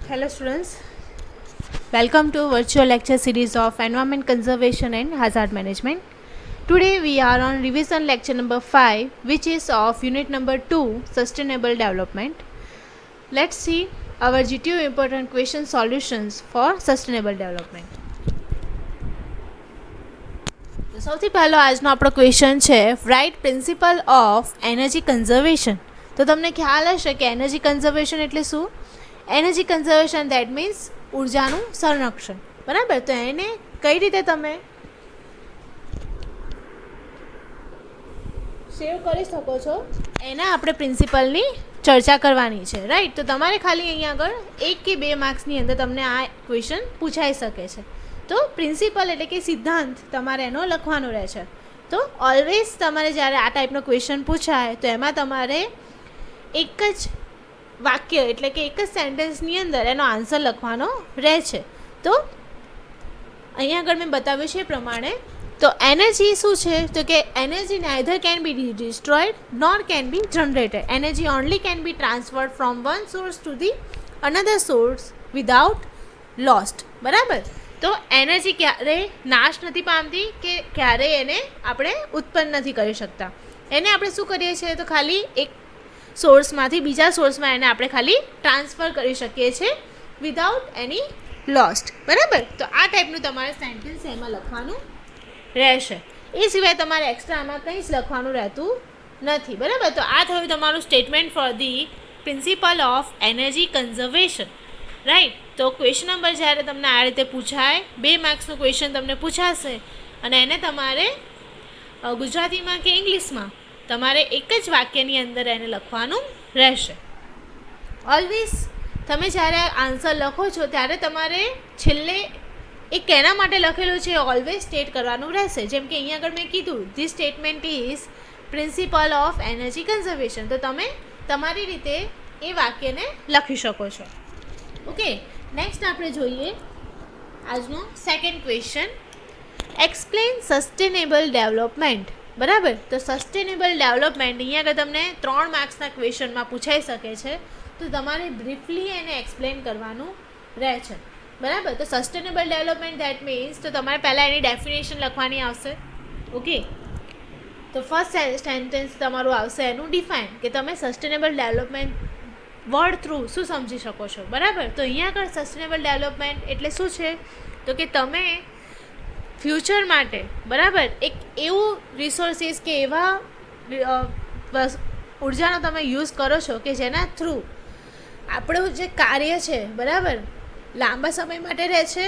Hello students, welcome to virtual lecture series of Environment Conservation and Hazard Management. Today we are on revision lecture number 5, which is of unit number 2, Sustainable Development. Let's see our GTO important question solutions for sustainable development. તો સૌથી પહેલો આજનો આપણો question છે write principle of energy conservation. તો તમને ખ્યાલ હશે કે એનર્જી કન્ઝર્વેશન એટલે શું? એનર્જી કન્ઝર્વેશન દેટ મીન્સ ઉર્જાનું સંરક્ષણ, બરાબર. તો એને કઈ રીતે તમે સેવ કરી શકો છો એના આપણે પ્રિન્સિપલની ચર્ચા કરવાની છે, રાઈટ. તો તમારે ખાલી અહીંયા આગળ 1 કે 2 માર્ક્સની અંદર તમને આ ક્વેશ્ચન પૂછાઈ શકે છે. તો પ્રિન્સિપલ એટલે કે સિદ્ધાંત તમારે એનો લખવાનો રહે છે. તો ઓલવેઝ તમારે જ્યારે આ ટાઈપનો ક્વેશ્ચન પૂછાય તો એમાં તમારે એક જ વાક્ય એટલે કે એક જ સેન્ટેન્સની અંદર એનો આન્સર લખવાનો રહે છે. તો અહીંયા આગળ મેં બતાવ્યું છે એ પ્રમાણે તો એનર્જી શું છે? તો કે energy neither can be destroyed nor can be generated. Energy only can be transferred from one source to the another source without lost, બરાબર. તો એનર્જી ક્યારેય નાશ નથી પામતી કે ક્યારેય એને આપણે ઉત્પન્ન નથી કરી શકતા. એને આપણે શું કરીએ છીએ? તો ખાલી એક સોર્સમાંથી બીજા સોર્સમાં એને આપણે ખાલી ટ્રાન્સફર કરી શકીએ છીએ વિધાઉટ એની લોસ્ટ, બરાબર. તો આ ટાઈપનું તમારે સેન્ટેન્સ એમાં લખવાનું રહેશે. એ સિવાય તમારે એક્સ્ટ્રા આમાં કંઈ જ લખવાનું રહેતું નથી, બરાબર. તો આ થયું તમારું statement for the principal of energy conservation, right. તો ક્વેશ્ચન નંબર જ્યારે તમને આ રીતે પૂછાય, 2 માર્ક્સનું ક્વેશ્ચન તમને પૂછાશે અને એને તમારે ગુજરાતીમાં કે ઇંગ્લિશમાં તમારે એક જ વાક્યની અંદર એને લખવાનું રહેશે. ઓલવેઝ તમે જ્યારે આન્સર લખો છો ત્યારે તમારે છેલ્લે એ કેના માટે લખેલું છે ઓલવેઝ સ્ટેટ કરવાનું રહેશે. જેમ કે અહીંયા આગળ મેં કીધું this statement is principal of energy conservation. તો તમે તમારી રીતે એ વાક્યને લખી શકો છો. ઓકે, નેક્સ્ટ આપણે જોઈએ આજનો second question. Explain sustainable development, બરાબર. તો સસ્ટેનેબલ ડેવલપમેન્ટ અહીંયા આગળ તમને 3 માર્ક્સના ક્વેશ્ચનમાં પૂછાઈ શકે છે. તો તમારે બ્રીફલી એને એક્સપ્લેન કરવાનું રહે છે, બરાબર. તો સસ્ટેનેબલ ડેવલપમેન્ટ દેટ મીન્સ તો તમારે પહેલાં એની ડેફિનેશન લખવાની આવશે. ઓકે, તો ફર્સ્ટ સેન્ટેન્સ તમારું આવશે એનું ડિફાઇન કે તમે સસ્ટેનેબલ ડેવલપમેન્ટ વર્ડ થ્રુ શું સમજી શકો છો, બરાબર. તો અહીંયા આગળ સસ્ટેનેબલ ડેવલપમેન્ટ એટલે શું છે? તો કે તમે ફ્યુચર માટે, બરાબર, એક એવું રિસોર્સિસ કે એવા ઉર્જાનો તમે યુઝ કરો છો કે જેના થ્રુ આપણું જે કાર્ય છે, બરાબર, લાંબા સમય માટે રહે છે,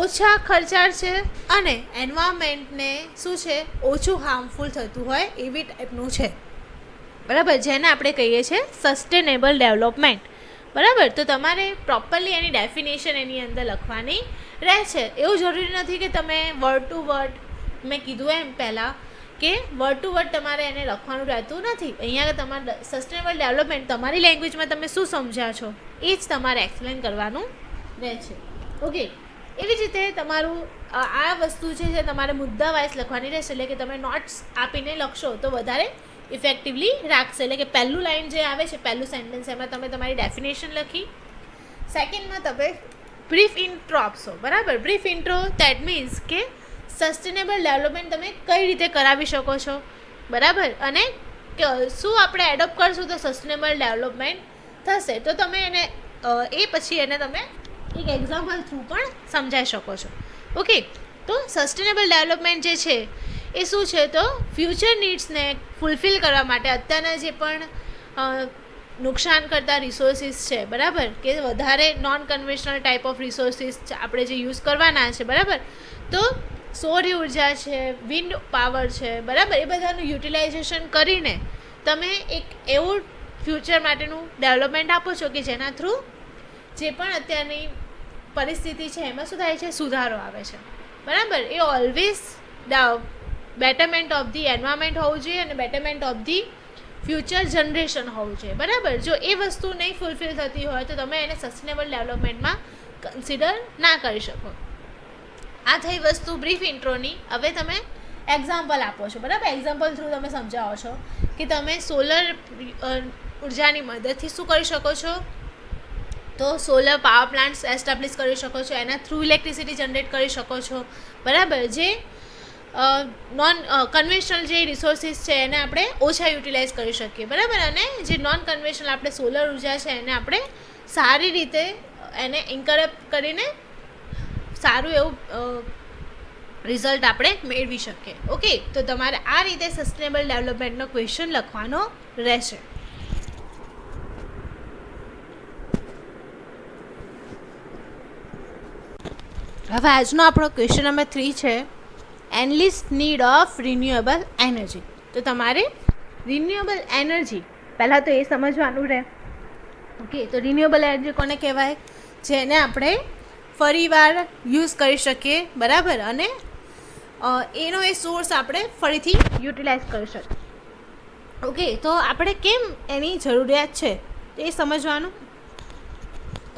ઓછા ખર્ચાળ છે અને એન્વાયરમેન્ટને શું છે ઓછું હાર્મફુલ થતું હોય એવી ટાઈપનું છે, બરાબર, જેને આપણે કહીએ છીએ સસ્ટેનેબલ ડેવલપમેન્ટ, બરાબર. તો તમારે પ્રોપરલી એની ડેફિનેશન એની અંદર લખવાની રહે છે. એવું જરૂરી નથી કે તમે વર્ડ ટુ વર્ડ, મેં કીધું એમ પહેલાં કે વર્ડ ટુ વર્ડ તમારે એને લખવાનું રહેતું નથી. અહીંયા તમારે સસ્ટેનેબલ ડેવલપમેન્ટ તમારી લેંગ્વેજમાં તમે શું સમજ્યા છો એ જ તમારે એક્સપ્લેન કરવાનું રહે છે. ઓકે, એવી જ રીતે તમારું આ વસ્તુ છે જે તમારે મુદ્દા વાઇઝ લખવાની રહેશે. એટલે કે તમે નોટ્સ આપીને લખશો તો વધારે ઇફેક્ટિવલી રાખશે. એટલે કે પહેલું લાઇન જે આવે છે, પહેલું સેન્ટેન્સ, એમાં તમે તમારી ડેફિનેશન લખી. સેકન્ડમાં તમે બ્રીફ ઇન્ટ્રો આપશો, બરાબર. બ્રીફ ઇન્ટ્રો દેટ મીન્સ કે સસ્ટેનેબલ ડેવલપમેન્ટ તમે કઈ રીતે કરાવી શકો છો, બરાબર, અને શું આપણે એડોપ્ટ કરશું તો સસ્ટેનેબલ ડેવલપમેન્ટ થશે. તો તમે એને એ પછી એને તમે એક એક્ઝામ્પલ થ્રુ પણ સમજાવી શકો છો. ઓકે, તો સસ્ટેનેબલ ડેવલપમેન્ટ જે છે એ શું છે? તો ફ્યુચર નીડ્સને ફૂલફિલ કરવા માટે અત્યારના જે પણ નુકસાન કરતા રિસોર્સિસ છે, બરાબર, કે વધારે non conventional type of resources આપણે જે યુઝ કરવાના છે, બરાબર. તો સૌર ઉર્જા છે, વિન્ડ પાવર છે, બરાબર, એ બધાનું યુટિલાઇઝેશન કરીને તમે એક એવું ફ્યુચર માટેનું ડેવલપમેન્ટ આપો છો કે જેના થ્રુ જે પણ અત્યારની પરિસ્થિતિ છે એમાં શું થાય છે? સુધારો આવે છે, બરાબર. એ always betterment of the environment હોવું જોઈએ અને betterment of the future generation હોવું જોઈએ, બરાબર. જો એ વસ્તુ નહીં ફૂલફિલ થતી હોય તો તમે એને સસ્ટેનેબલ ડેવલપમેન્ટમાં કન્સિડર ના કરી શકો. આ થઈ વસ્તુ બ્રીફ ઇન્ટ્રોની. હવે તમે એક્ઝામ્પલ આપો છો, બરાબર. એક્ઝામ્પલ થ્રુ તમે સમજાવો છો કે તમે સોલર ઉર્જાની મદદથી શું કરી શકો છો? તો સોલર પાવર પ્લાન્ટ્સ એસ્ટાબ્લિશ કરી શકો છો, એના થ્રુ ઇલેક્ટ્રિસિટી જનરેટ કરી શકો છો, બરાબર. જે નોન કન્વેન્શનલ જે રિસોર્સિસ છે એને આપણે ઓછા યુટિલાઇઝ કરી શકીએ, બરાબર. અને જે નોન કન્વેન્શનલ આપણે સોલર ઉર્જા છે એને આપણે સારી રીતે એને ઇન્કરપ્ટ કરીને સારું એવું રિઝલ્ટ આપણે મેળવી શકીએ. ઓકે, તો તમારે આ રીતે સસ્ટેનેબલ ડેવલપમેન્ટનો ક્વેશ્ચન લખવાનો રહેશે. હવે આજનો આપણો ક્વેશ્ચન નંબર 3 છે, એનલિસ્ટ નીડ ઓફ રિન્યુએબલ એનર્જી. તો તમારે રિન્યુએબલ એનર્જી પહેલાં તો એ સમજવાનું રહે. ઓકે, તો રિન્યુએબલ એનર્જી કોને કહેવાય? જેને આપણે ફરીવાર યુઝ કરી શકીએ, બરાબર, અને એનો એ સોર્સ આપણે ફરીથી યુટિલાઇઝ કરી શકીએ. ઓકે, તો આપણે કેમ એની જરૂરિયાત છે એ સમજવાનું.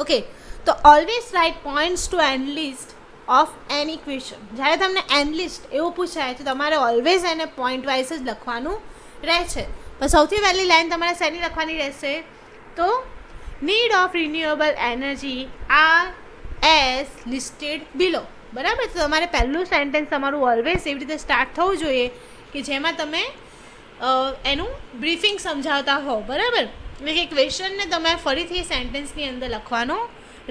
ઓકે, તો always write points to analyst of any question. જ્યારે તમને એનલિસ્ટ એવું પૂછાય તો તમારે ઓલવેઝ એને પોઈન્ટ વાઇઝ જ લખવાનું રહે છે. પણ સૌથી પહેલી લાઈન તમારે શેની લખવાની રહેશે? તો need of renewable energy are as listed below, બરાબર. તો તમારે પહેલું સેન્ટેન્સ તમારું ઓલવેઝ એવી રીતે સ્ટાર્ટ થવું જોઈએ કે જેમાં તમે એનું બ્રીફિંગ સમજાવતા હો, બરાબર. એટલે કે ક્વેશ્ચનને તમારે ફરીથી સેન્ટેન્સની અંદર લખવાનો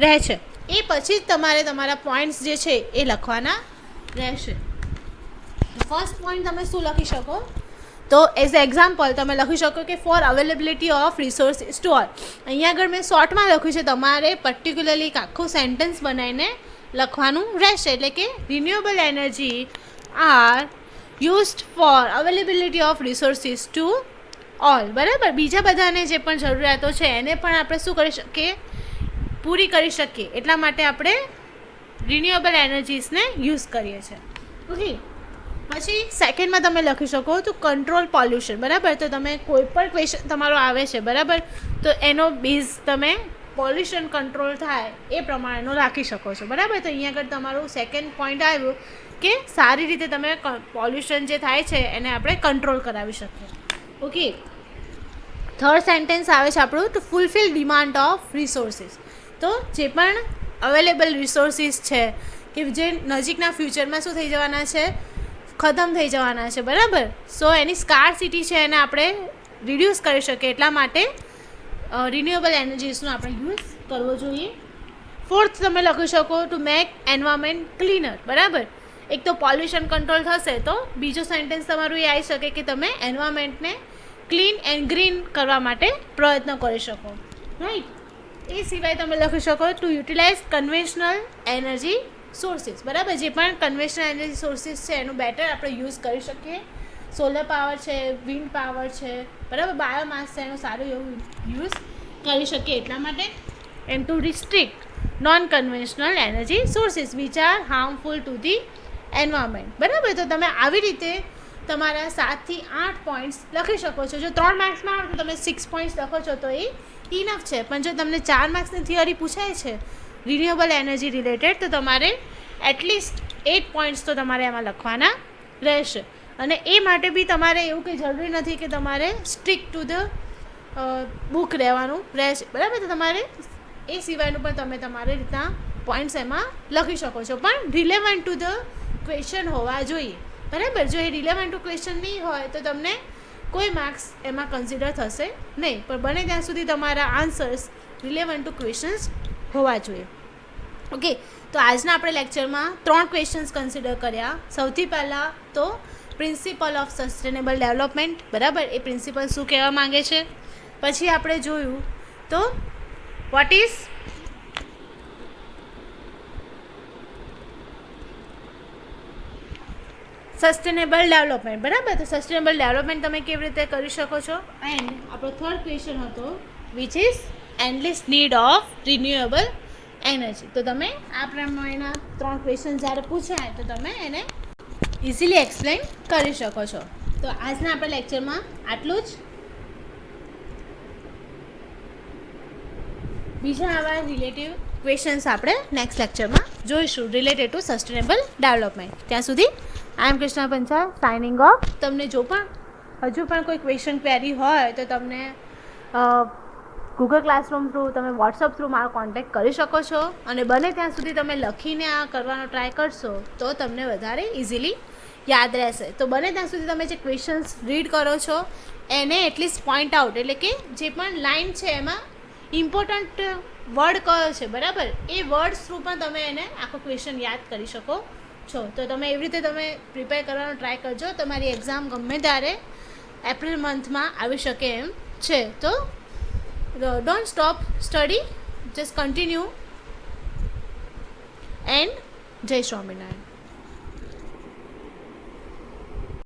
રહે છે. એ પછી જ તમારે તમારા પોઈન્ટ્સ જે છે એ લખવાના રહેશે. ફર્સ્ટ પોઈન્ટ તમે શું લખી શકો? તો એઝ એક્ઝામ્પલ તમે લખી શકો કે for availability of resources to all. અહીંયા આગળ મેં શોર્ટમાં લખ્યું છે, તમારે પર્ટિક્યુલરલી આખું સેન્ટેન્સ બનાવીને લખવાનું રહેશે. એટલે કે renewable energy are used four availability of resources to all, બરાબર. બીજા બધાને જે પણ જરૂરિયાતો છે એને પણ આપણે શું કરી શકીએ? પૂરી કરી શકીએ. એટલા માટે આપણે રિન્યુએબલ એનર્જીસને યુઝ કરીએ છીએ. ઓકે, પછી સેકન્ડમાં તમે લખી શકો તો કંટ્રોલ પોલ્યુશન, બરાબર. તો તમે કોઈ પણ ક્વેશ્ચન તમારો આવે છે, બરાબર, તો એનો બેઝ તમે પોલ્યુશન કંટ્રોલ થાય એ પ્રમાણેનો રાખી શકો છો, બરાબર. તો અહીંયા આગળ તમારું સેકન્ડ પોઈન્ટ આવ્યું કે સારી રીતે તમે પોલ્યુશન જે થાય છે એને આપણે કંટ્રોલ કરાવી શકીએ. ઓકે, થર્ડ સેન્ટેન્સ આવે છે આપણું to fulfill demand of resources. તો જે પણ અવેલેબલ રિસોર્સિસ છે કે જે નજીકના ફ્યુચરમાં શું થઈ જવાના છે? ખતમ થઈ જવાના છે, બરાબર. સો એની સ્કાર્સિટી છે એને આપણે રિડ્યુસ કરી શકીએ. એટલા માટે રિન્યુએબલ એનર્જીસનો આપણે યુઝ કરવો જોઈએ. ફોર્થ તમે લખી શકો ટુ મેક એન્વાયરમેન્ટ ક્લીનર, બરાબર. એક તો પોલ્યુશન કંટ્રોલ થશે તો બીજો સેન્ટેન્સ તમારું એ આવી શકે કે તમે એન્વાયરમેન્ટને ક્લીન એન્ડ ગ્રીન કરવા માટે પ્રયત્ન કરી શકો, રાઈટ. એ સિવાય તમે લખી શકો to utilize conventional energy sources, બરાબર. જે પણ કન્વેન્શનલ એનર્જી સોર્સિસ છે એનું બેટર આપણે યુઝ કરી શકીએ. સોલર પાવર છે, વિન્ડ પાવર છે, બરાબર, બાયોમાસ છે, એનું સારું એવું યુઝ કરી શકીએ. એટલા માટે and to restrict non conventional energy sources which are harmful to the environment, બરાબર. તો તમે આવી રીતે તમારા 7 થી 8 પોઈન્ટ્સ લખી શકો છો. જો 3 માર્ક્સમાં આવે તો તમે 6 પોઈન્ટ્સ લખો છો તો એ ઇનફ છે. પણ જો તમને 4 માર્ક્સની થિયરી પૂછાય છે રિન્યુએબલ એનર્જી રિલેટેડ તો તમારે એટલીસ્ટ 8 પોઈન્ટ્સ તો તમારે એમાં લખવાના રહેશે. અને એ માટે બી તમારે એવું કંઈ જરૂરી નથી કે તમારે સ્ટ્રિક ટુ ધ બુક રહેવાનું રહેશે, બરાબર. તો તમારે એ સિવાયનું પણ તમે તમારી રીતના પોઈન્ટ્સ એમાં લખી શકો છો, પણ રિલેવન્ટ ટુ ધ ક્વેશ્ચન હોવા જોઈએ, બરાબર. જો એ રિલેવન્ટ ટુ ક્વેશ્ચન નહીં હોય તો તમને કોઈ માર્ક્સ એમાં કન્સિડર થશે નહીં. પણ બને ત્યાં સુધી તમારા આન્સર્સ રિલેવન્ટ ટુ ક્વેશ્ચન્સ હોવા જોઈએ. ઓકે, તો આજના આપણે લેક્ચરમાં 3 ક્વેશ્ચન્સ કન્સિડર કર્યા. સૌથી પહેલાં તો પ્રિન્સિપલ ઓફ સસ્ટેનેબલ ડેવલપમેન્ટ, બરાબર. એ પ્રિન્સિપલ શું કહેવા માંગે છે. પછી આપણે જોયું તો વોટ ઇઝ સસ્ટેનેબલ ડેવલપમેન્ટ, બરાબર. તો સસ્ટેનેબલ ડેવલપમેન્ટ તમે કેવી રીતે કરી શકો છો. એન્ડ આપણો થર્ડ ક્વેશ્ચન હતો which is endless need of renewable energy. તો તમે આ પ્રમાણેના 3 ક્વેશ્ચન જ્યારે પૂછાય તો તમે એને ઇઝીલી એક્સપ્લેન કરી શકો છો. તો આજના આપણા લેક્ચરમાં આટલું જ. બીજા આવા રિલેટિવ ક્વેશ્ચન્સ આપણે નેક્સ્ટ લેક્ચરમાં જોઈશું રિલેટેડ ટુ સસ્ટેનેબલ ડેવલપમેન્ટ. ત્યાં સુધી આઈ એમ કૃષ્ણા પંચાલ સાઇનિંગ ઓફ. તમને જો પણ હજુ પણ કોઈ ક્વેશ્ચન ક્વેરી હોય તો તમને ગૂગલ ક્લાસરૂમ થ્રુ, તમે વોટ્સઅપ થ્રુ મારો કોન્ટેક્ટ કરી શકો છો. અને બને ત્યાં સુધી તમે લખીને આ કરવાનો ટ્રાય કરશો તો તમને વધારે ઇઝીલી યાદ રહેશે. તો બને ત્યાં સુધી તમે જે ક્વેશ્ચન્સ રીડ કરો છો એને એટલીસ્ટ પોઈન્ટ આઉટ, એટલે કે જે પણ લાઈન છે એમાં ઇમ્પોર્ટન્ટ વર્ડ કયો છે, બરાબર, એ વર્ડ્સ થ્રુ પણ તમે એને આખો ક્વેશ્ચન યાદ કરી શકો છો. તો તમે એવી રીતે તમે પ્રિપેર કરવાનો ટ્રાય કરજો. તમારી એક્ઝામ ગમે ત્યારે એપ્રિલ મંથમાં આવી શકે એમ છે. તો don't stop study, just continue. And જય સ્વામિનારાયણ.